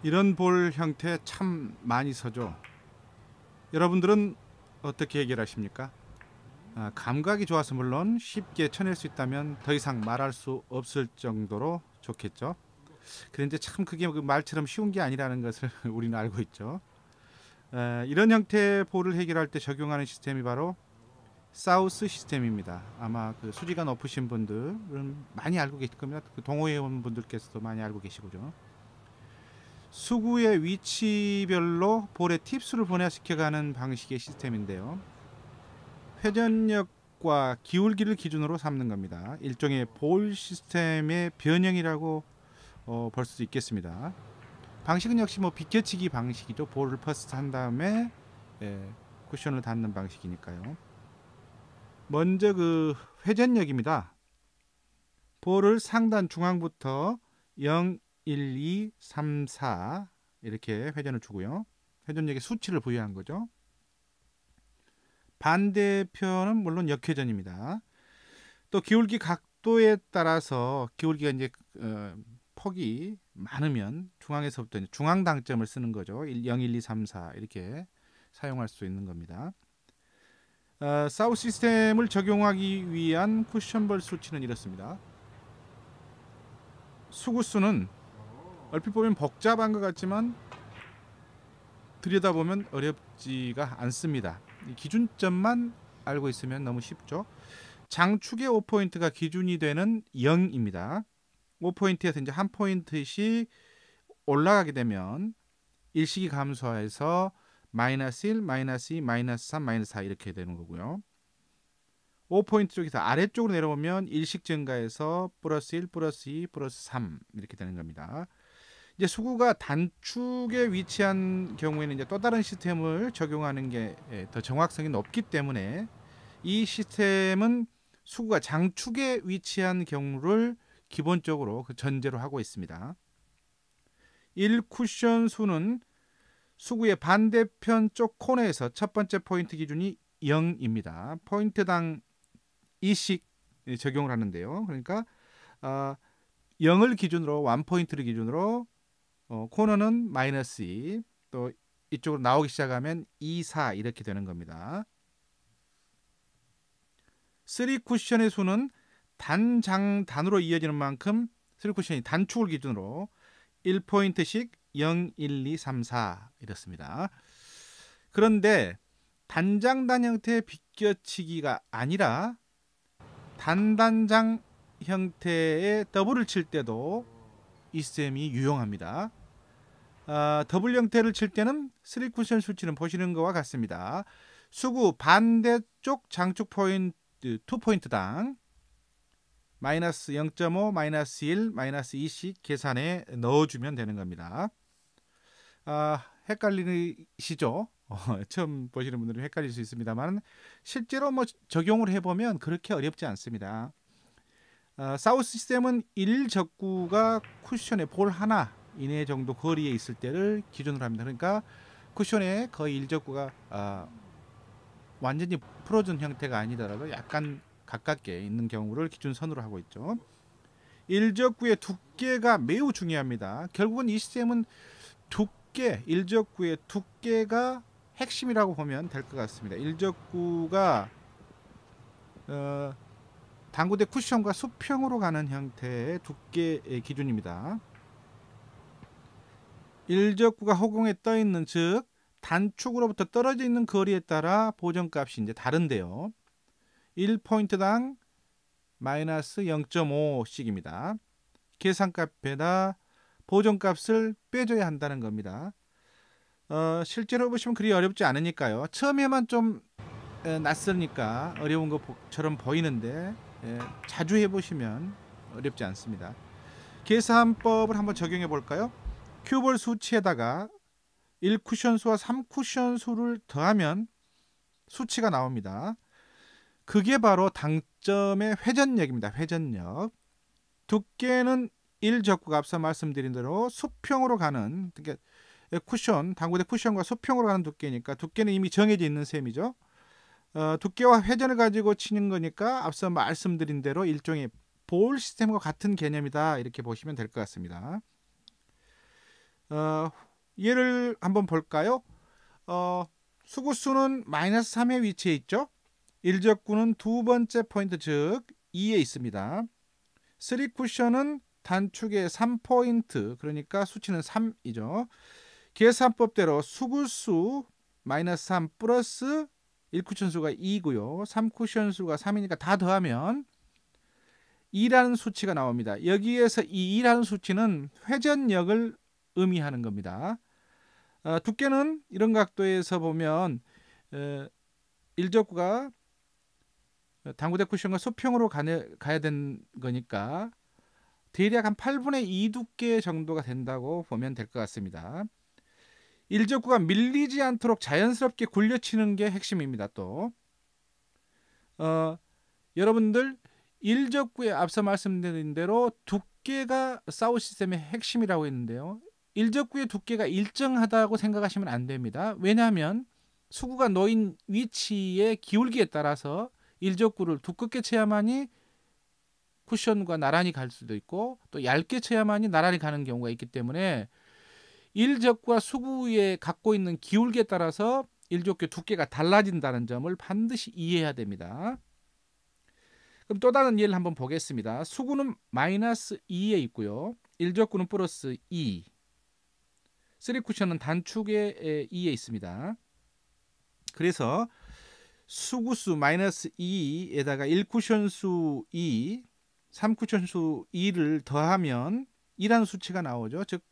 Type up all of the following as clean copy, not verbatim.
이런 볼 형태 참 많이 서죠. 여러분들은 어떻게 해결하십니까? 감각이 좋아서 물론 쉽게 쳐낼 수 있다면 더 이상 말할 수 없을 정도로 좋겠죠. 그런데 참 그게 그 말처럼 쉬운 게 아니라는 것을 우리는 알고 있죠. 이런 형태의 볼을 해결할 때 적용하는 시스템이 바로 사우스 시스템입니다. 아마 그 수지가 높으신 분들은 많이 알고 계실 겁니다. 그 동호회원 분들께서도 많이 알고 계시고요. 수구의 위치별로 볼의 팁수를 분해시켜가는 방식의 시스템인데요. 회전력과 기울기를 기준으로 삼는 겁니다. 일종의 볼 시스템의 변형이라고 볼 수도 있겠습니다. 방식은 역시 뭐 비껴치기 방식이죠. 볼을 퍼스트 한 다음에 쿠션을 닿는 방식이니까요. 먼저 그 회전력입니다. 볼을 상단 중앙부터 0, 1, 2, 3, 4 이렇게 회전을 주고요. 회전력의 수치를 부여한 거죠. 반대편은 물론 역회전입니다. 또 기울기 각도에 따라서 기울기가 이제 폭이 많으면 중앙에서부터 중앙 당점을 쓰는 거죠. 0, 1, 2, 3, 4 이렇게 사용할 수 있는 겁니다. 사우스 시스템을 적용하기 위한 쿠션볼 수치는 이렇습니다. 수구수는 얼핏 보면 복잡한 것 같지만 들여다보면 어렵지가 않습니다. 이 기준점만 알고 있으면 너무 쉽죠. 장축의 5포인트가 기준이 되는 0입니다. 5포인트에서 이제 한 포인트씩 올라가게 되면 일식이 감소해서 마이너스 1, 마이너스 2, 마이너스 3, 마이너스 4 이렇게 되는 거고요. 5포인트 쪽에서 아래쪽으로 내려오면 일식 증가해서 플러스 1, 플러스 2, 플러스 3 이렇게 되는 겁니다. 이제 수구가 단축에 위치한 경우에는 이제 또 다른 시스템을 적용하는 게 더 정확성이 높기 때문에 이 시스템은 수구가 장축에 위치한 경우를 기본적으로 그 전제로 하고 있습니다. 1쿠션 수는 수구의 반대편 쪽 코너에서 첫 번째 포인트 기준이 0입니다. 포인트당 2씩 적용을 하는데요. 그러니까 0을 기준으로 1포인트를 기준으로 코너는 마이너스 2, 또 이쪽으로 나오기 시작하면 2, 4 이렇게 되는 겁니다. 3쿠션의 수는 단으로 이어지는 만큼 3쿠션이 단축을 기준으로 1포인트씩 0, 1, 2, 3, 4 이렇습니다. 그런데 단장단 형태의 비껴치기가 아니라 단단장 형태의 더블을 칠 때도 이 시스템이 유용합니다. 더블 형태를 칠 때는 3쿠션 수치는 보시는 것과 같습니다. 수구 반대쪽 장축 포인트 2포인트당 마이너스 0.5, 마이너스 1, 마이너스 2씩 계산해 넣어주면 되는 겁니다. 헷갈리시죠? 처음 보시는 분들은 헷갈릴 수 있습니다만 실제로 뭐 적용을 해보면 그렇게 어렵지 않습니다. 사우스 시스템은 1적구가 쿠션의 볼 하나 이내 정도 거리에 있을 때를 기준으로 합니다. 그러니까 쿠션의 거의 1적구가 완전히 풀어준 형태가 아니더라도 약간 가깝게 있는 경우를 기준선으로 하고 있죠. 1적구의 두께가 매우 중요합니다. 결국은 이 시스템은 두께, 1적구의 두께가 핵심이라고 보면 될 것 같습니다. 1적구가 당구대 쿠션과 수평으로 가는 형태의 두께의 기준입니다. 1적구가 허공에 떠 있는 즉 단축으로부터 떨어져 있는 거리에 따라 보정값이 이제 다른데요. 1포인트당 마이너스 0.5씩입니다. 계산값에다 보정값을 빼줘야 한다는 겁니다. 실제로 보시면 그리 어렵지 않으니까요. 처음에만 좀 낯설으니까 어려운 것처럼 보이는데 자주 해보시면 어렵지 않습니다. 계산법을 한번 적용해 볼까요? 큐볼 수치에다가 1쿠션 수와 3쿠션 수를 더하면 수치가 나옵니다. 그게 바로 당점의 회전력입니다. 회전력. 두께는 1적구가 앞서 말씀드린 대로 수평으로 가는, 그러니까 쿠션, 당구대 쿠션과 수평으로 가는 두께니까 두께는 이미 정해져 있는 셈이죠. 두께와 회전을 가지고 치는 거니까 앞서 말씀드린 대로 일종의 볼 시스템과 같은 개념이다 이렇게 보시면 될 것 같습니다. 어, 얘를 한번 볼까요? 수구수는 마이너스 3에 위치해 있죠. 일적구는 두 번째 포인트 즉 2에 있습니다. 3쿠션은 단축에 3포인트 그러니까 수치는 3이죠. 계산법대로 수구수 마이너스 3 플러스 1쿠션 수가 2고요. 3쿠션 수가 3이니까 다 더하면 2라는 수치가 나옵니다. 여기에서 이 2라는 수치는 회전력을 의미하는 겁니다. 두께는 이런 각도에서 보면 일적구가 당구대 쿠션과 수평으로 가야 되는 거니까 대략 한 8분의 2 두께 정도가 된다고 보면 될 것 같습니다. 일적구가 밀리지 않도록 자연스럽게 굴려치는 게 핵심입니다. 또 여러분들 일적구에 앞서 말씀드린 대로 두께가 사우 시스템의 핵심이라고 했는데요. 일적구의 두께가 일정하다고 생각하시면 안 됩니다. 왜냐하면 수구가 놓인 위치의 기울기에 따라서 일적구를 두껍게 쳐야만이 쿠션과 나란히 갈 수도 있고 또 얇게 쳐야만이 나란히 가는 경우가 있기 때문에 일적구와 수구에 갖고 있는 기울기에 따라서 일적구의 두께가 달라진다는 점을 반드시 이해해야 됩니다. 그럼 또 다른 예를 한번 보겠습니다. 수구는 마이너스 2에 있고요. 일적구는 플러스 2. 3쿠션은 단축에 2에 있습니다. 그래서 수구수 마이너스 2에다가 1쿠션 수 2, 3쿠션 수 2를 더하면 2라는 수치가 나오죠. 즉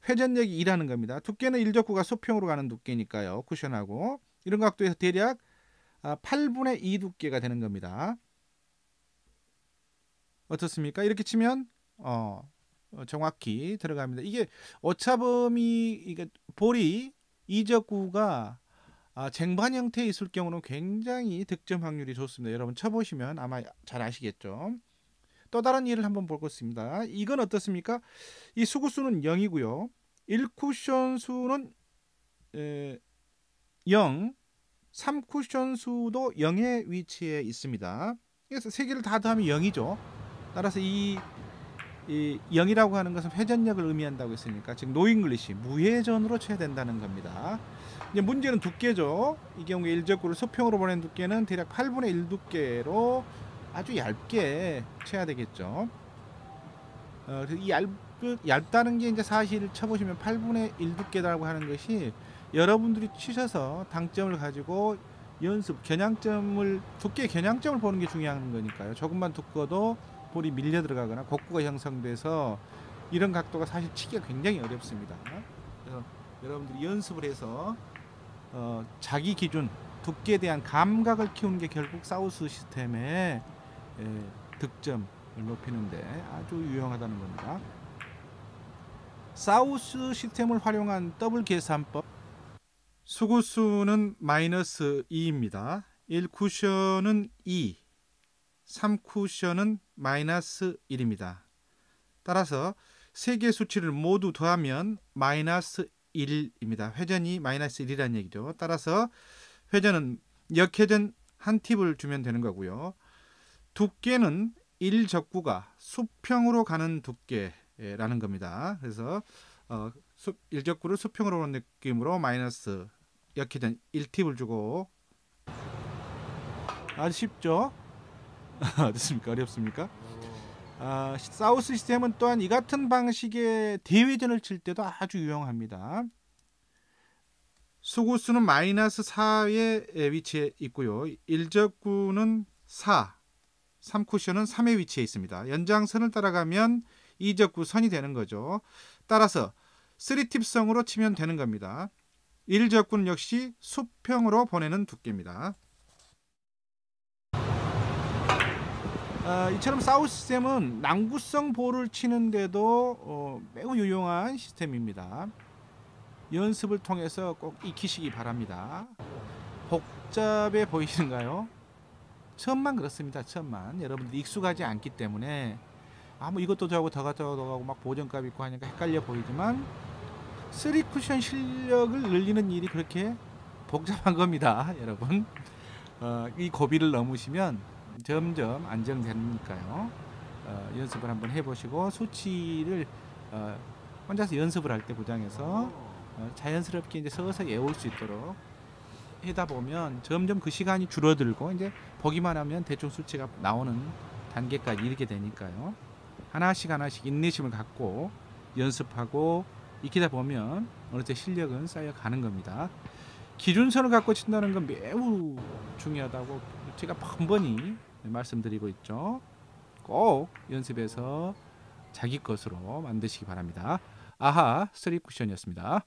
회전력이 2라는 겁니다. 두께는 일적구가 수평으로 가는 두께니까요. 쿠션하고 이런 각도에서 대략 8분의 2 두께가 되는 겁니다. 어떻습니까? 이렇게 치면 정확히 들어갑니다. 이게 오차범위 이게 볼이 이적구가 쟁반 형태에 있을 경우는 굉장히 득점 확률이 좋습니다. 여러분 쳐보시면 아마 잘 아시겠죠. 또 다른 예를 한번 보겠습니다. 이건 어떻습니까? 이 수구수는 0이고요. 1쿠션 수는 0, 3쿠션 수도 0의 위치에 있습니다. 그래서 세 개를 다 더하면 0이죠. 따라서 이 0이라고 하는 것은 회전력을 의미한다고 했으니까 즉 노잉글리시 무회전으로 쳐야 된다는 겁니다. 이제 문제는 두께죠. 이 경우에 일적구를 수평으로 보낸 두께는 대략 8분의 1 두께로 아주 얇게 쳐야 되겠죠. 이 얇다는 게 이제 사실 쳐보시면 8분의 1 두께라고 하는 것이 여러분들이 치셔서 당점을 가지고 연습 겨냥점을 두께 겨냥점을 보는 게 중요한 거니까요. 조금만 두꺼도 볼이 밀려 들어가거나 곡구가 형성돼서 이런 각도가 사실 치기가 굉장히 어렵습니다. 그래서 여러분들이 연습을 해서 자기 기준 두께에 대한 감각을 키우는 게 결국 사우스 시스템의 득점을 높이는데 아주 유용하다는 겁니다. 사우스 시스템을 활용한 더블 계산법. 수구수는 마이너스 2입니다. 1쿠션은 2, 3쿠션은 마이너스 1입니다. 따라서 세 개의 수치를 모두 더하면 마이너스 1입니다. 회전이 마이너스 1이라는 얘기죠. 따라서 회전은 역회전 한 팁을 주면 되는 거고요. 두께는 1적구가 수평으로 가는 두께라는 겁니다. 그래서 1적구를 수평으로 오는 느낌으로 마이너스 역회전 1팁을 주고 아주 쉽죠? 어떻습니까? 어렵습니까? 사우스 시스템은 또한 이 같은 방식의 대회전을 칠 때도 아주 유용합니다. 수구수는 마이너스 4의 위치에 있고요. 일적구는 4, 3쿠션은 3의 위치에 있습니다. 연장선을 따라가면 이적구 선이 되는 거죠. 따라서 3팁성으로 치면 되는 겁니다. 일적구는 역시 수평으로 보내는 두께입니다. 이처럼 사우스 시스템은 낭구성 볼을 치는데도 매우 유용한 시스템입니다. 연습을 통해서 꼭 익히시기 바랍니다. 복잡해 보이시는가요? 처음만 그렇습니다. 처음만 여러분들 익숙하지 않기 때문에 뭐 이것도 저하고 더 가고 막 보정값 있고 하니까 헷갈려 보이지만 3쿠션 실력을 늘리는 일이 그렇게 복잡한 겁니다. 여러분 이 고비를 넘으시면 점점 안정되니까요. 연습을 한번 해보시고 수치를 혼자서 연습을 할 때 부장에서 자연스럽게 이제 서서히 외울 수 있도록 하다 보면 점점 그 시간이 줄어들고 이제 보기만 하면 대충 수치가 나오는 단계까지 이르게 되니까요. 하나씩 하나씩 인내심을 갖고 연습하고 익히다 보면 어느새 실력은 쌓여가는 겁니다. 기준선을 갖고 친다는 건 매우 중요하다고 제가 번번이 말씀드리고 있죠. 꼭 연습해서 자기 것으로 만드시기 바랍니다. 아하, 스트릿 쿠션이었습니다.